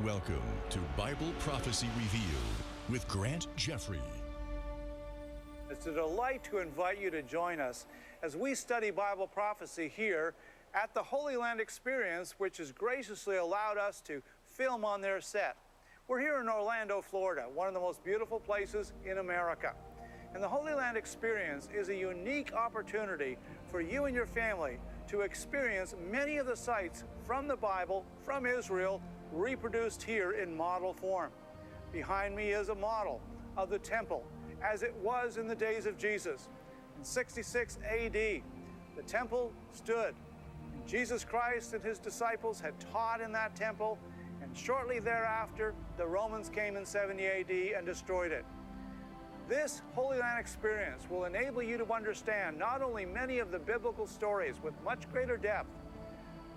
Welcome to Bible Prophecy Revealed with Grant Jeffrey. It's a delight to invite you to join us as we study Bible prophecy here at the Holy Land Experience, which has graciously allowed us to film on their set. We're here in Orlando, Florida, one of the most beautiful places in America. And the Holy Land Experience is a unique opportunity for you and your family to experience many of the sights from the Bible, from Israel, reproduced here in model form. Behind me is a model of the temple as it was in the days of Jesus. In 66 AD, the temple stood. And Jesus Christ and his disciples had taught in that temple, and shortly thereafter, the Romans came in 70 AD and destroyed it. This Holy Land Experience will enable you to understand not only many of the biblical stories with much greater depth,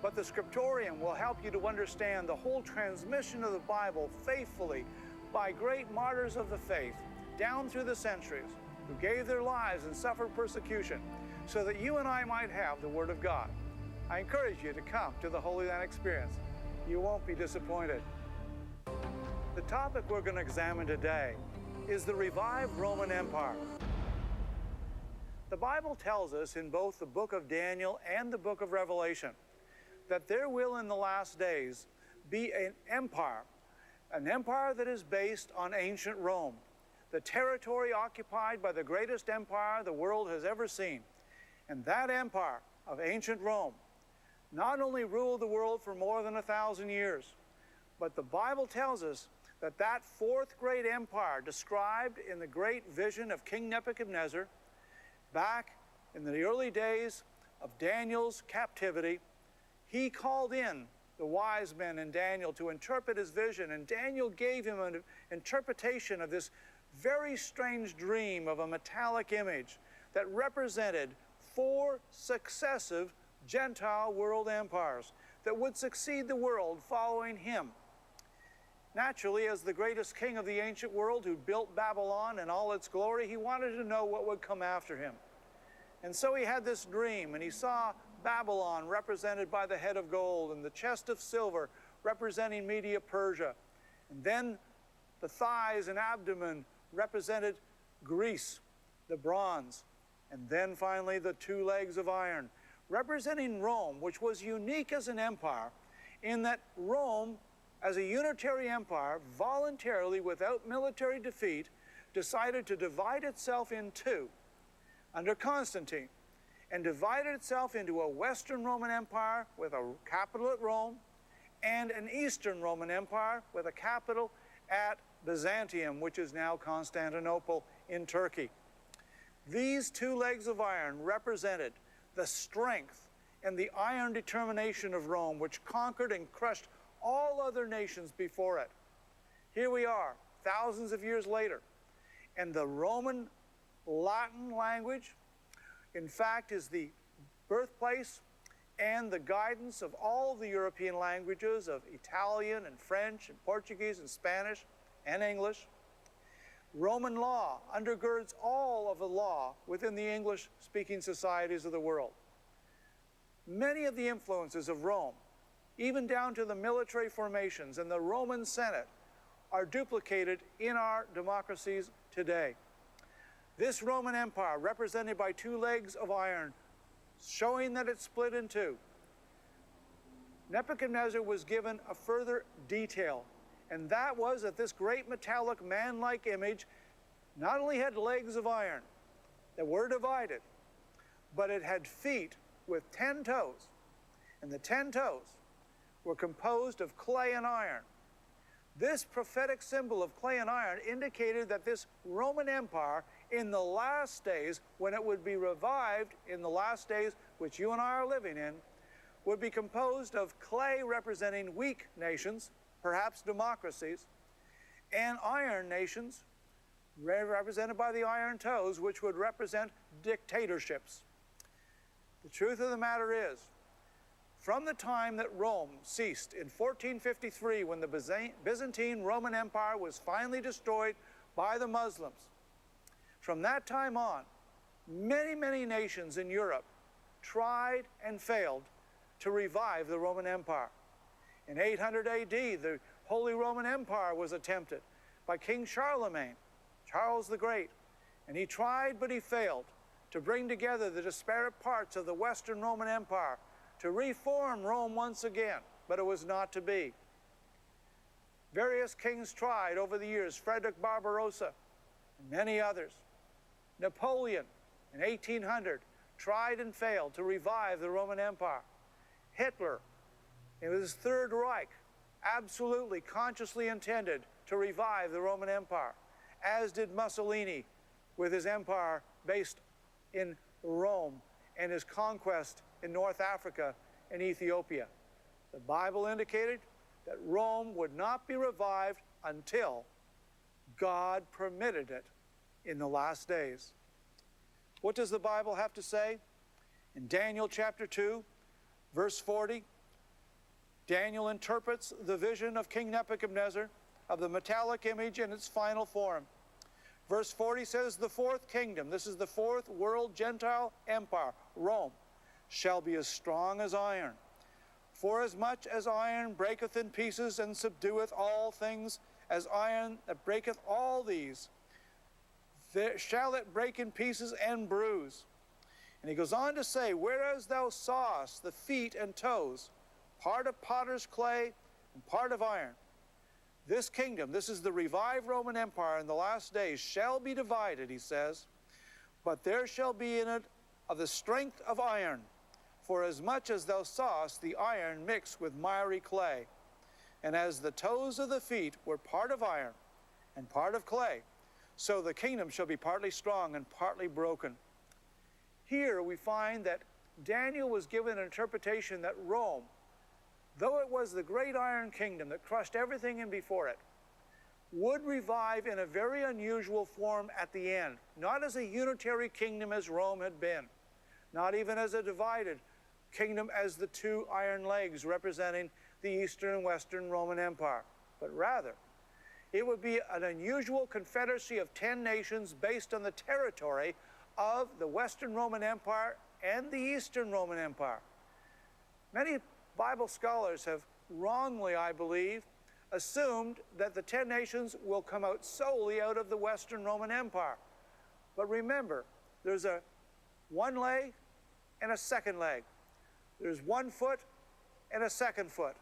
but the scriptorium will help you to understand the whole transmission of the Bible faithfully by great martyrs of the faith down through the centuries who gave their lives and suffered persecution so that you and I might have the Word of God. I encourage you to come to the Holy Land Experience. You won't be disappointed. The topic we're going to examine today is the revived Roman Empire. The Bible tells us in both the book of Daniel and the book of Revelation that there will in the last days be an empire that is based on ancient Rome, the territory occupied by the greatest empire the world has ever seen. And that empire of ancient Rome not only ruled the world for more than 1,000 years, but the Bible tells us that that fourth great empire described in the great vision of King Nebuchadnezzar back in the early days of Daniel's captivity, he called in the wise men and Daniel to interpret his vision, and Daniel gave him an interpretation of this very strange dream of a metallic image that represented 4 successive Gentile world empires that would succeed the world following him. Naturally, as the greatest king of the ancient world who built Babylon in all its glory, he wanted to know what would come after him. And so he had this dream, and he saw Babylon represented by the head of gold and the chest of silver representing Media Persia. And then the thighs and abdomen represented Greece, the bronze. And then finally the 2 legs of iron representing Rome, which was unique as an empire in that Rome, as a unitary empire, voluntarily, without military defeat, decided to divide itself in 2 under Constantine, and divided itself into a Western Roman Empire with a capital at Rome and an Eastern Roman Empire with a capital at Byzantium, which is now Constantinople in Turkey. These 2 legs of iron represented the strength and the iron determination of Rome, which conquered and crushed all other nations before it. Here we are, thousands of years later, and the Roman Latin language, in fact, is the birthplace and the guidance of all the European languages of Italian and French and Portuguese and Spanish and English. Roman law undergirds all of the law within the English-speaking societies of the world. Many of the influences of Rome, even down to the military formations and the Roman Senate, are duplicated in our democracies today. This Roman Empire, represented by 2 legs of iron, showing that it split in 2. Nebuchadnezzar was given a further detail, and that was that this great metallic man-like image not only had legs of iron that were divided, but it had feet with 10 toes, and the 10 toes were composed of clay and iron. This prophetic symbol of clay and iron indicated that this Roman Empire in the last days, when it would be revived in the last days, which you and I are living in, would be composed of clay representing weak nations, perhaps democracies, and iron nations, represented by the iron toes, which would represent dictatorships. The truth of the matter is, from the time that Rome ceased in 1453, when the Byzantine Roman Empire was finally destroyed by the Muslims, from that time on, many, many nations in Europe tried and failed to revive the Roman Empire. In 800 AD, the Holy Roman Empire was attempted by King Charlemagne, Charles the Great, and he tried but he failed to bring together the disparate parts of the Western Roman Empire to reform Rome once again, but it was not to be. Various kings tried over the years, Frederick Barbarossa and many others. Napoleon in 1800 tried and failed to revive the Roman Empire. Hitler, in his Third Reich, absolutely consciously intended to revive the Roman Empire, as did Mussolini with his empire based in Rome and his conquest in North Africa and Ethiopia. The Bible indicated that Rome would not be revived until God permitted it in the last days. What does the Bible have to say? In Daniel chapter 2, verse 40, Daniel interprets the vision of King Nebuchadnezzar of the metallic image in its final form. Verse 40 says, the fourth kingdom, this is the fourth world Gentile empire, Rome, shall be as strong as iron. Forasmuch as iron breaketh in pieces and subdueth all things, as iron that breaketh all these, there shall it break in pieces and bruise. And he goes on to say, whereas thou sawest the feet and toes, part of potter's clay and part of iron, this kingdom, this is the revived Roman Empire in the last days, shall be divided, he says, but there shall be in it of the strength of iron, for as much as thou sawest the iron mixed with miry clay. And as the toes of the feet were part of iron and part of clay, so the kingdom shall be partly strong and partly broken. Here we find that Daniel was given an interpretation that Rome, though it was the great iron kingdom that crushed everything in before it, would revive in a very unusual form at the end, not as a unitary kingdom as Rome had been, not even as a divided kingdom as the two iron legs representing the Eastern and Western Roman Empire, but rather it would be an unusual confederacy of 10 nations based on the territory of the Western Roman Empire and the Eastern Roman Empire. Many Bible scholars have wrongly, I believe, assumed that the 10 nations will come out solely out of the Western Roman Empire. But remember, there's a one leg and a second leg. There's 1 foot and a second foot.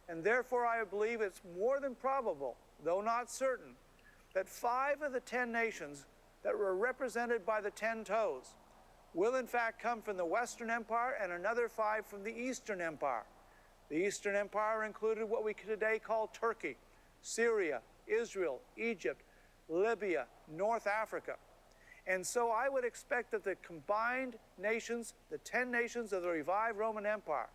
And therefore, I believe it's more than probable, though not certain, that 5 of the 10 nations that were represented by the 10 toes will in fact come from the Western Empire and another 5 from the Eastern Empire. The Eastern Empire included what we today call Turkey, Syria, Israel, Egypt, Libya, North Africa. And so I would expect that the combined nations, the 10 nations of the revived Roman Empire,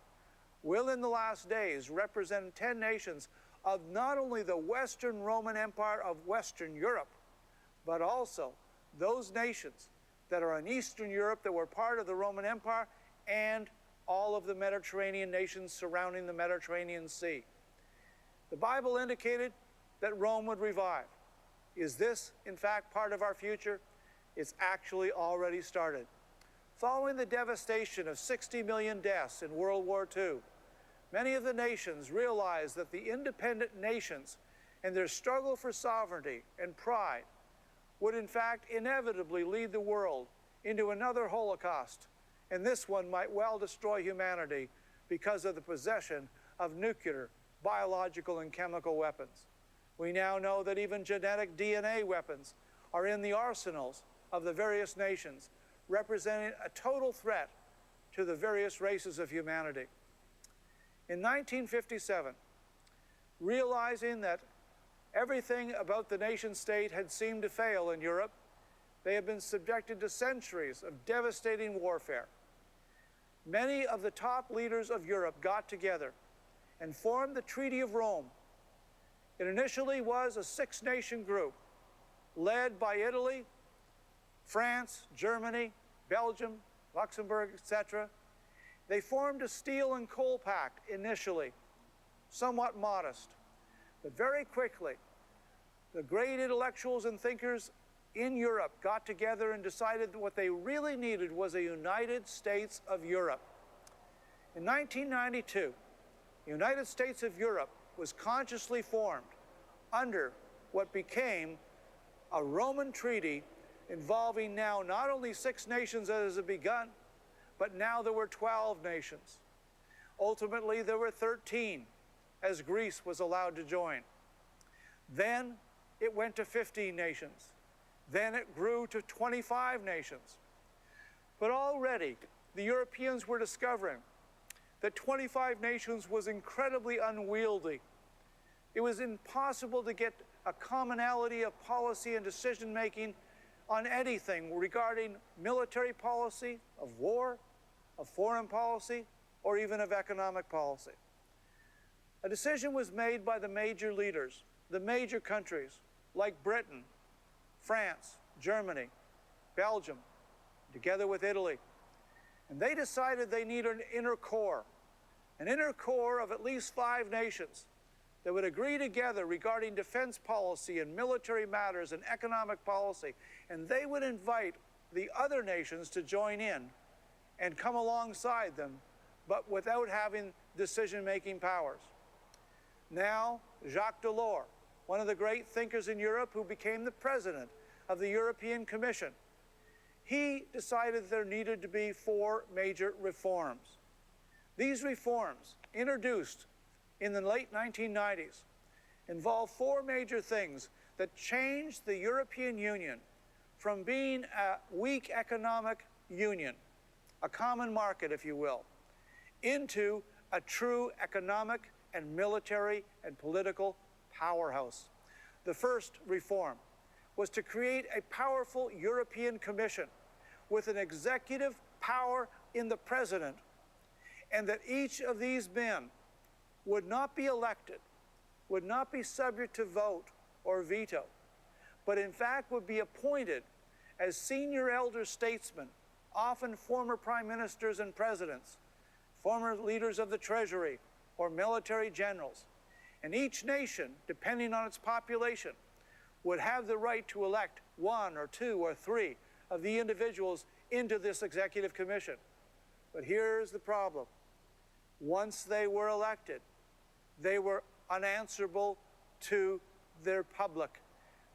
will in the last days represent 10 nations of not only the Western Roman Empire of Western Europe, but also those nations that are in Eastern Europe that were part of the Roman Empire and all of the Mediterranean nations surrounding the Mediterranean Sea. The Bible indicated that Rome would revive. Is this, in fact, part of our future? It's actually already started. Following the devastation of 60 million deaths in World War II, many of the nations realized that the independent nations and their struggle for sovereignty and pride would in fact inevitably lead the world into another Holocaust, and this one might well destroy humanity because of the possession of nuclear, biological, and chemical weapons. We now know that even genetic DNA weapons are in the arsenals of the various nations, representing a total threat to the various races of humanity. In 1957, realizing that everything about the nation-state had seemed to fail in Europe, they had been subjected to centuries of devastating warfare. Many of the top leaders of Europe got together and formed the Treaty of Rome. It initially was a 6-nation group led by Italy, France, Germany, Belgium, Luxembourg, etc. They formed a steel and coal pact initially, somewhat modest. But very quickly, the great intellectuals and thinkers in Europe got together and decided that what they really needed was a United States of Europe. In 1992, the United States of Europe was consciously formed under what became a Roman treaty involving now not only 6 nations as it begun, but now there were 12 nations. Ultimately, there were 13 as Greece was allowed to join. Then it went to 15 nations. Then it grew to 25 nations. But already the Europeans were discovering that 25 nations was incredibly unwieldy. It was impossible to get a commonality of policy and decision-making on anything regarding military policy, of war, of foreign policy, or even of economic policy. A decision was made by the major leaders, the major countries, like Britain, France, Germany, Belgium, together with Italy. And they decided they needed an inner core of at least 5 nations that would agree together regarding defense policy and military matters and economic policy. And they would invite the other nations to join in and come alongside them, but without having decision-making powers. Now, Jacques Delors, one of the great thinkers in Europe who became the president of the European Commission, he decided there needed to be 4 major reforms. These reforms, introduced in the late 1990s, involve 4 major things that changed the European Union from being a weak economic union, a common market, if you will, into a true economic and military and political powerhouse. The first reform was to create a powerful European Commission with an executive power in the president, and that each of these men would not be elected, would not be subject to vote or veto, but in fact would be appointed as senior elder statesmen, often former prime ministers and presidents, former leaders of the treasury, or military generals. And each nation, depending on its population, would have the right to elect 1 or 2 or 3 of the individuals into this executive commission. But here's the problem. Once they were elected, they were unanswerable to their public.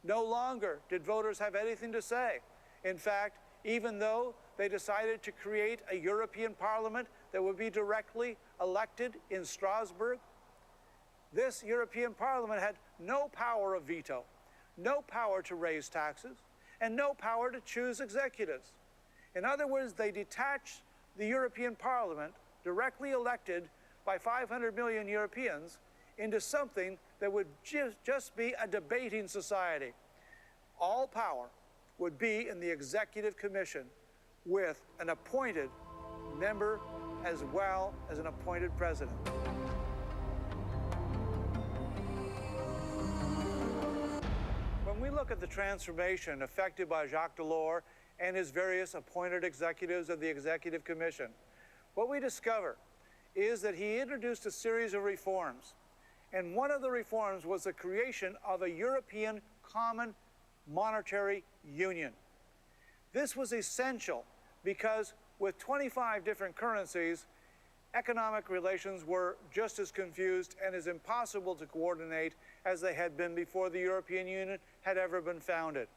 No longer did voters have anything to say. In fact, even though they decided to create a European Parliament that would be directly elected in Strasbourg, this European Parliament had no power of veto, no power to raise taxes, and no power to choose executives. In other words, they detached the European Parliament, directly elected by 500 million Europeans, into something that would just be a debating society. All power would be in the Executive Commission with an appointed member as well as an appointed president. When we look at the transformation effected by Jacques Delors and his various appointed executives of the Executive Commission, what we discover is that he introduced a series of reforms. And one of the reforms was the creation of a European Common Monetary Union. This was essential because with 25 different currencies, economic relations were just as confused and as impossible to coordinate as they had been before the European Union had ever been founded.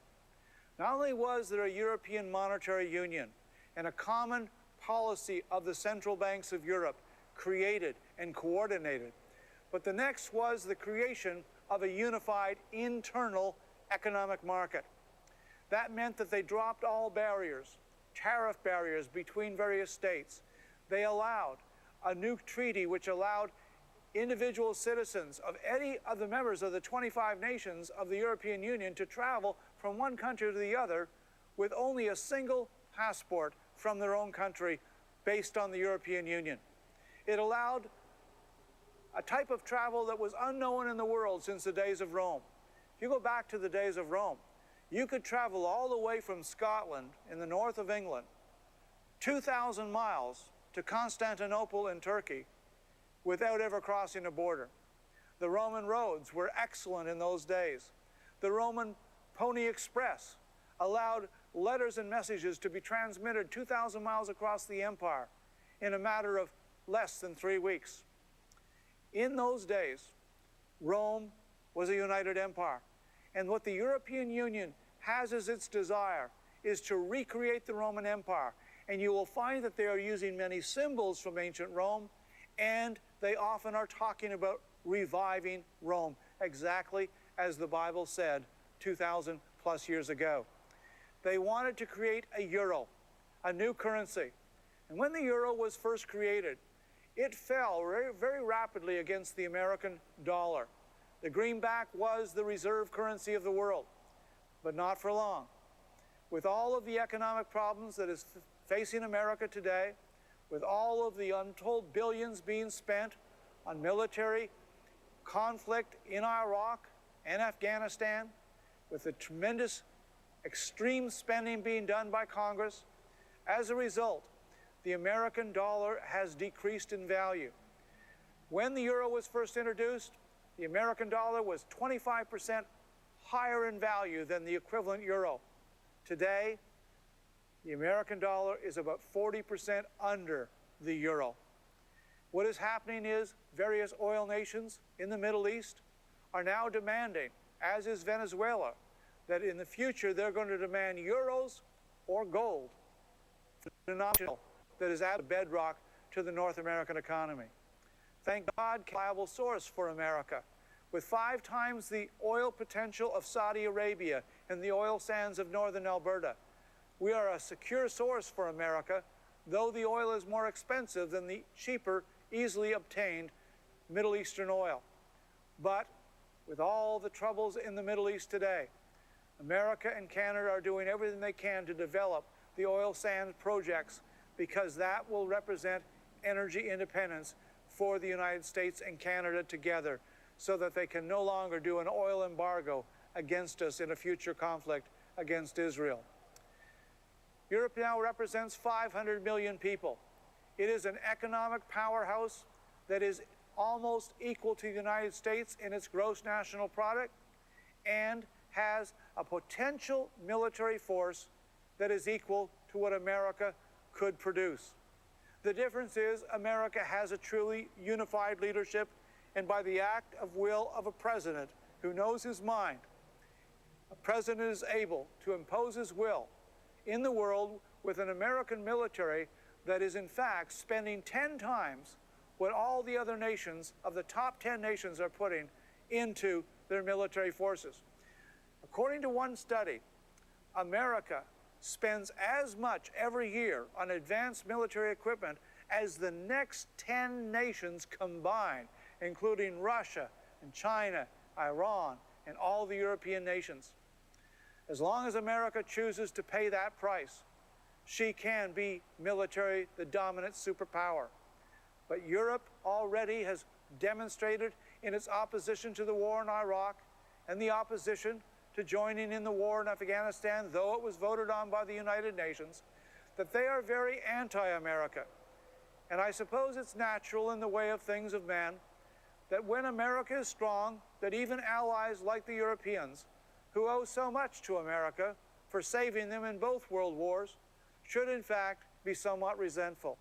Not only was there a European Monetary Union and a common policy of the central banks of Europe created and coordinated, but the next was the creation of a unified internal economic market. That meant that they dropped all barriers, tariff barriers between various states. They allowed a new treaty which allowed individual citizens of any of the members of the 25 nations of the European Union to travel from one country to the other with only a single passport from their own country based on the European Union. It allowed a type of travel that was unknown in the world since the days of Rome. If you go back to the days of Rome, you could travel all the way from Scotland in the north of England, 2,000 miles to Constantinople in Turkey without ever crossing a border. The Roman roads were excellent in those days. The Roman Pony Express allowed letters and messages to be transmitted 2,000 miles across the empire in a matter of less than 3 weeks. In those days, Rome was a united empire. And what the European Union has as its desire is to recreate the Roman Empire. And you will find that they are using many symbols from ancient Rome, and they often are talking about reviving Rome, exactly as the Bible said 2,000 plus years ago. They wanted to create a euro, a new currency. And when the euro was first created, it fell very, very rapidly against the American dollar. The greenback was the reserve currency of the world, but not for long. With all of the economic problems that is facing America today, with all of the untold billions being spent on military conflict in Iraq and Afghanistan, with the tremendous extreme spending being done by Congress, as a result, the American dollar has decreased in value. When the euro was first introduced, the American dollar was 25% higher in value than the equivalent euro. Today, the American dollar is about 40% under the euro. What is happening is various oil nations in the Middle East are now demanding, as is Venezuela, that in the future they're going to demand euros or gold denominational that is at the bedrock to the North American economy. Thank God, a reliable source for America. With 5 times the oil potential of Saudi Arabia and the oil sands of northern Alberta, we are a secure source for America, though the oil is more expensive than the cheaper, easily obtained Middle Eastern oil. But with all the troubles in the Middle East today, America and Canada are doing everything they can to develop the oil sands projects, because that will represent energy independence for the United States and Canada together, so that they can no longer do an oil embargo against us in a future conflict against Israel. Europe now represents 500 million people. It is an economic powerhouse that is almost equal to the United States in its gross national product, and has a potential military force that is equal to what America could produce. The difference is America has a truly unified leadership, and by the act of will of a president who knows his mind, a president is able to impose his will in the world with an American military that is in fact spending 10 times what all the other nations of the top 10 nations are putting into their military forces. According to one study, America spends as much every year on advanced military equipment as the next 10 nations combined, including Russia and China, Iran, and all the European nations. As long as America chooses to pay that price, she can be militarily the dominant superpower. But Europe already has demonstrated in its opposition to the war in Iraq and the opposition to joining in the war in Afghanistan, though it was voted on by the United Nations, that they are very anti-America. And I suppose it's natural in the way of things of man that when America is strong, that even allies like the Europeans, who owe so much to America for saving them in both world wars, should in fact be somewhat resentful.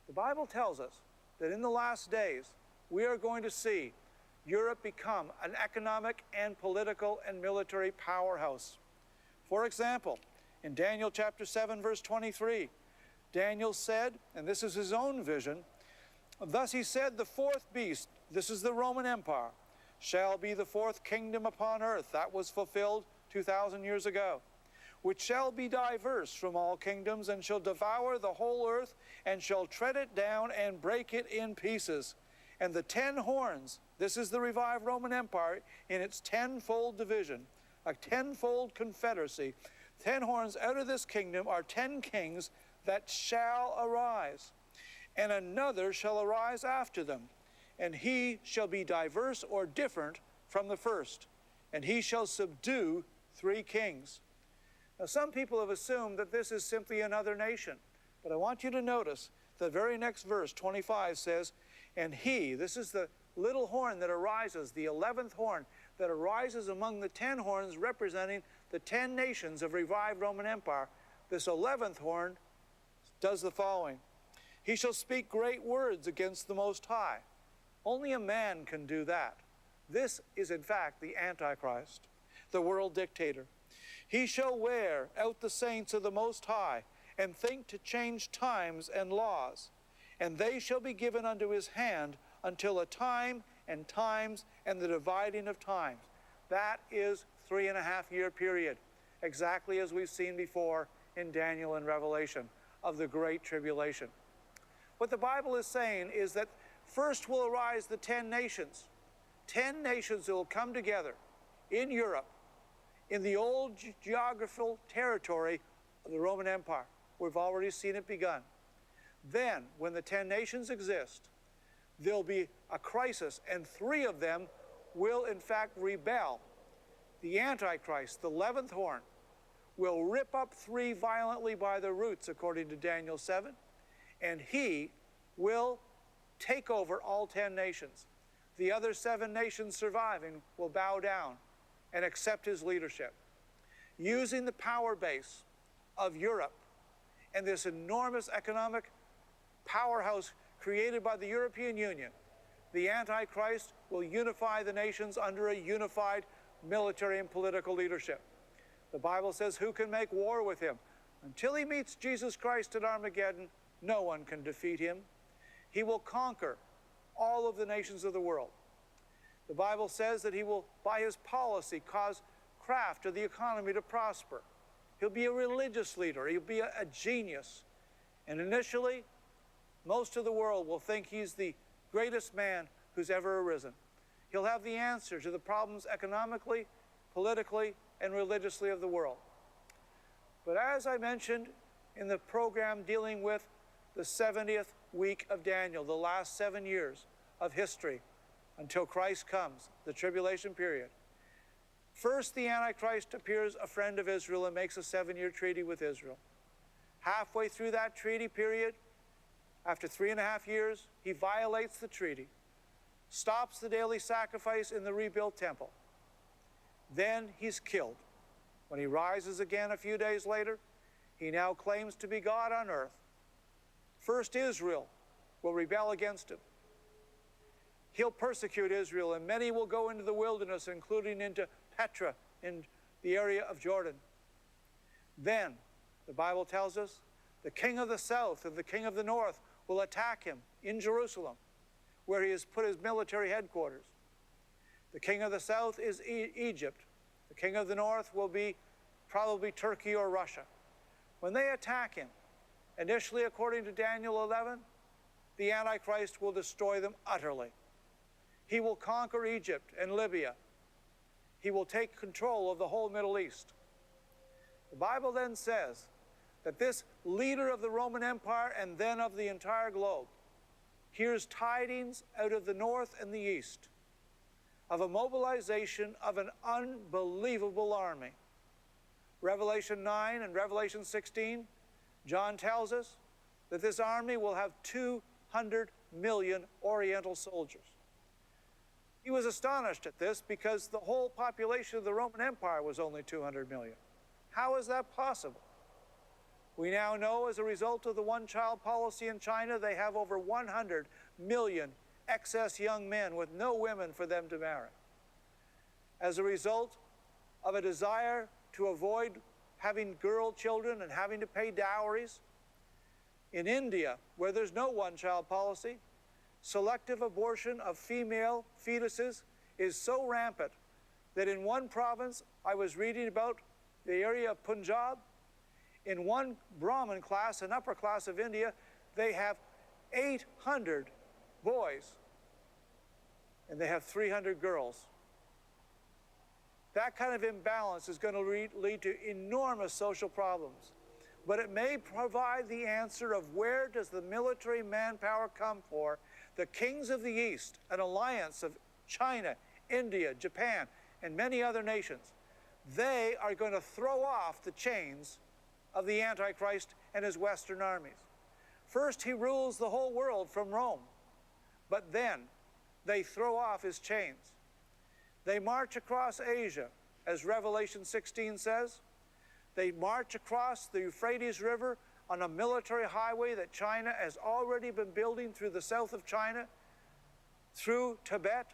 The Bible tells us that in the last days, we are going to see Europe become an economic and political and military powerhouse. For example, in Daniel chapter 7, verse 23, Daniel said, and this is his own vision, thus he said, the fourth beast, this is the Roman Empire, shall be the fourth kingdom upon earth. That was fulfilled 2,000 years ago. Which shall be diverse from all kingdoms, and shall devour the whole earth, and shall tread it down and break it in pieces. And the 10 horns, this is the revived Roman Empire in its tenfold division, a tenfold confederacy. 10 horns out of this kingdom are 10 kings that shall arise, and another shall arise after them, and he shall be diverse or different from the first, and he shall subdue 3 kings. Now, some people have assumed that this is simply another nation, but I want you to notice the very next verse, 25, says, and he, this is the little horn that arises, the 11th horn that arises among the 10 horns representing the 10 nations of revived Roman Empire. This 11th horn does the following. He shall speak great words against the Most High. Only a man can do that. This is in fact the Antichrist, the world dictator. He shall wear out the saints of the Most High, and think to change times and laws, and they shall be given unto his hand until a time and times and the dividing of times. That is 3.5-year period, exactly as we've seen before in Daniel and Revelation of the Great Tribulation. What the Bible is saying is that first will arise the 10 nations. 10 nations that will come together in Europe, in the old geographical territory of the Roman Empire. We've already seen it begun. Then, when the 10 nations exist, there'll be a crisis, and 3 of them will in fact rebel. The Antichrist, the 11th horn, will rip up 3 violently by the roots, according to Daniel 7, and he will take over all 10 nations. The other 7 nations surviving will bow down and accept his leadership. Using the power base of Europe and this enormous economic powerhouse created by the European Union, the Antichrist will unify the nations under a unified military and political leadership. The Bible says, who can make war with him? Until he meets Jesus Christ at Armageddon, no one can defeat him. He will conquer all of the nations of the world. The Bible says that he will, by his policy, cause craft of the economy to prosper. He'll be a religious leader. He'll be a genius. And initially, most of the world will think he's the greatest man who's ever arisen. He'll have the answer to the problems economically, politically, and religiously of the world. But as I mentioned in the program dealing with the 70th week of Daniel, the last 7 years of history until Christ comes, the tribulation period, first the Antichrist appears a friend of Israel and makes a 7-year treaty with Israel. Halfway through that treaty period, after 3.5 years, he violates the treaty, stops the daily sacrifice in the rebuilt temple. Then he's killed. When he rises again a few days later, he now claims to be God on earth. First, Israel will rebel against him. He'll persecute Israel, and many will go into the wilderness, including into Petra in the area of Jordan. Then, the Bible tells us, the king of the south and the king of the north will attack him in Jerusalem, where he has put his military headquarters. The king of the south is Egypt. The king of the north will be probably Turkey or Russia. When they attack him, initially, according to Daniel 11, the Antichrist will destroy them utterly. He will conquer Egypt and Libya. He will take control of the whole Middle East. The Bible then says that this leader of the Roman Empire and then of the entire globe hears tidings out of the north and the east of a mobilization of an unbelievable army. Revelation 9 and Revelation 16, John tells us that this army will have 200 million Oriental soldiers. He was astonished at this because the whole population of the Roman Empire was only 200 million. How is that possible? We now know as a result of the one-child policy in China, they have over 100 million excess young men with no women for them to marry. As a result of a desire to avoid having girl children and having to pay dowries, in India, where there's no one-child policy, selective abortion of female fetuses is so rampant that in one province, I was reading about the area of Punjab, in one Brahmin class, an upper class of India, they have 800 boys and they have 300 girls. That kind of imbalance is going to lead to enormous social problems. But it may provide the answer of where does the military manpower come for the kings of the East, an alliance of China, India, Japan, and many other nations. They are going to throw off the chains of the Antichrist and his Western armies. First, he rules the whole world from Rome, but then they throw off his chains. They march across Asia, as Revelation 16 says. They march across the Euphrates River on a military highway that China has already been building through the south of China, through Tibet,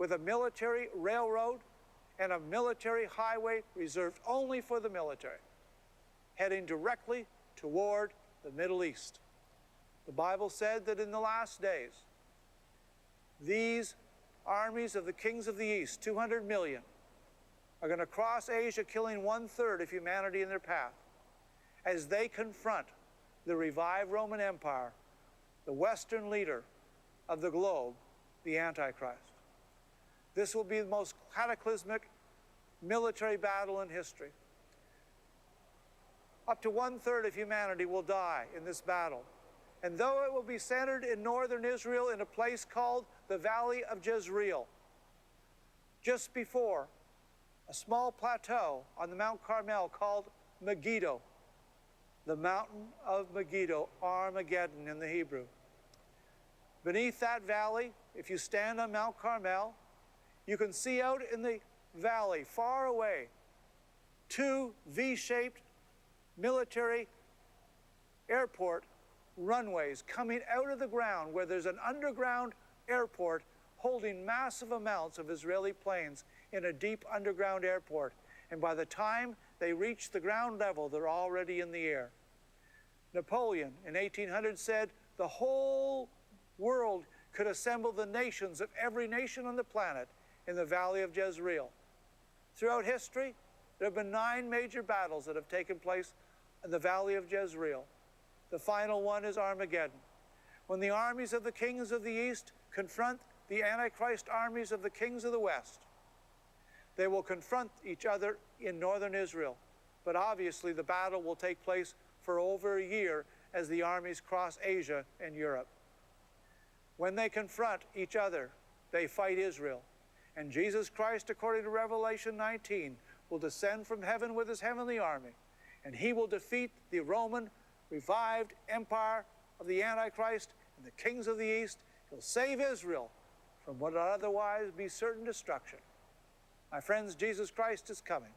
with a military railroad and a military highway reserved only for the military, heading directly toward the Middle East. The Bible said that in the last days, these armies of the kings of the East, 200 million, are going to cross Asia, killing 1/3 of humanity in their path as they confront the revived Roman Empire, the Western leader of the globe, the Antichrist. This will be the most cataclysmic military battle in history. Up to 1/3 of humanity will die in this battle. And though it will be centered in northern Israel in a place called the Valley of Jezreel, just before a small plateau on the Mount Carmel called Megiddo, the mountain of Megiddo, Armageddon in the Hebrew. Beneath that valley, if you stand on Mount Carmel, you can see out in the valley, far away, 2 V-shaped military airport runways coming out of the ground, where there's an underground airport holding massive amounts of Israeli planes in a deep underground airport. And by the time they reach the ground level, they're already in the air. Napoleon in 1800 said the whole world could assemble the nations of every nation on the planet in the Valley of Jezreel. Throughout history, there have been 9 major battles that have taken place in the Valley of Jezreel. The final one is Armageddon, when the armies of the kings of the East confront the Antichrist armies of the kings of the West. They will confront each other in northern Israel, but obviously the battle will take place for over a year as the armies cross Asia and Europe. When they confront each other, they fight Israel. And Jesus Christ, according to Revelation 19, will descend from heaven with his heavenly army, and he will defeat the Roman revived empire of the Antichrist and the kings of the East. He'll save Israel from what would otherwise be certain destruction. My friends, Jesus Christ is coming.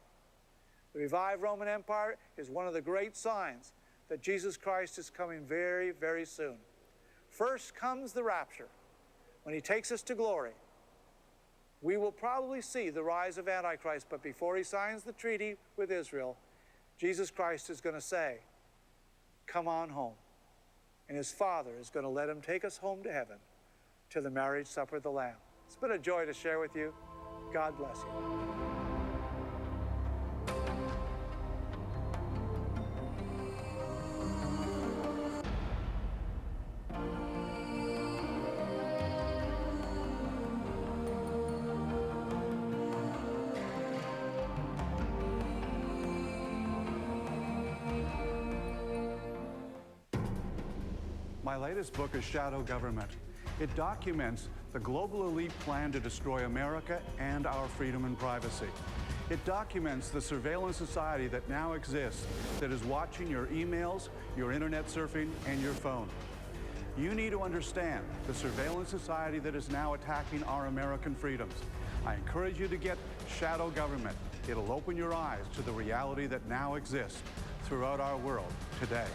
The revived Roman Empire is one of the great signs that Jesus Christ is coming very, very soon. First comes the rapture, when he takes us to glory. We will probably see the rise of Antichrist, but before he signs the treaty with Israel, Jesus Christ is going to say, "Come on home." And his Father is going to let him take us home to heaven, to the marriage supper of the Lamb. It's been a joy to share with you. God bless you. My latest book is Shadow Government. It documents the global elite plan to destroy America and our freedom and privacy. It documents the surveillance society that now exists, that is watching your emails, your internet surfing, and your phone. You need to understand the surveillance society that is now attacking our American freedoms. I encourage you to get Shadow Government. It'll open your eyes to the reality that now exists throughout our world today.